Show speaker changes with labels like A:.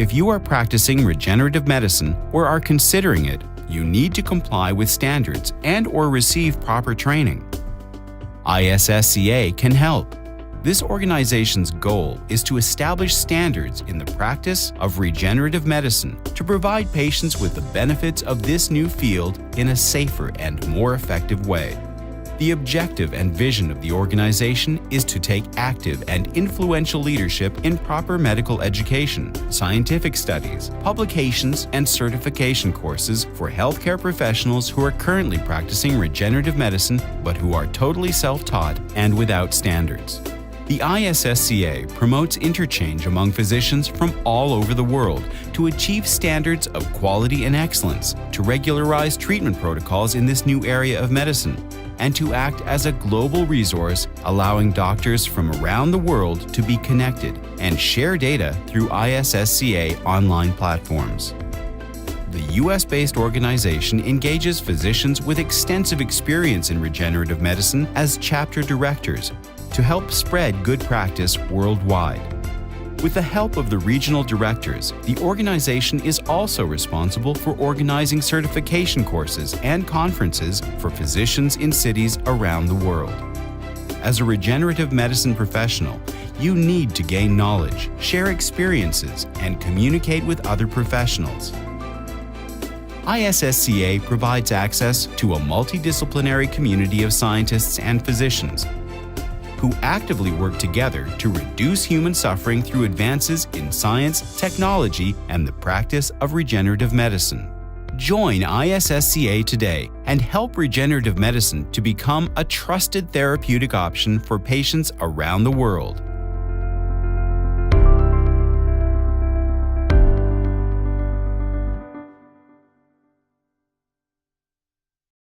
A: If you are practicing regenerative medicine or are considering it, you need to comply with standards and/or receive proper training. ISSCA can help. This organization's goal is to establish standards in the practice of regenerative medicine to provide patients with the benefits of this new field in a safer and more effective way. The objective and vision of the organization is to take active and influential leadership in proper medical education, scientific studies, publications, and certification courses for healthcare professionals who are currently practicing regenerative medicine but who are totally self-taught and without standards. The ISSCA promotes interchange among physicians from all over the world to achieve standards of quality and excellence, to regularize treatment protocols in this new area of medicine, and to act as a global resource, allowing doctors from around the world to be connected and share data through ISSCA online platforms. The US-based organization engages physicians with extensive experience in regenerative medicine as chapter directors to help spread good practice worldwide. With the help of the regional directors, the organization is also responsible for organizing certification courses and conferences for physicians in cities around the world. As a regenerative medicine professional, you need to gain knowledge, share experiences, and communicate with other professionals. ISSCA provides access to a multidisciplinary community of scientists and physicians who actively work together to reduce human suffering through advances in science, technology, and the practice of regenerative medicine. Join ISSCA today and help regenerative medicine to become a trusted therapeutic option for patients around the world.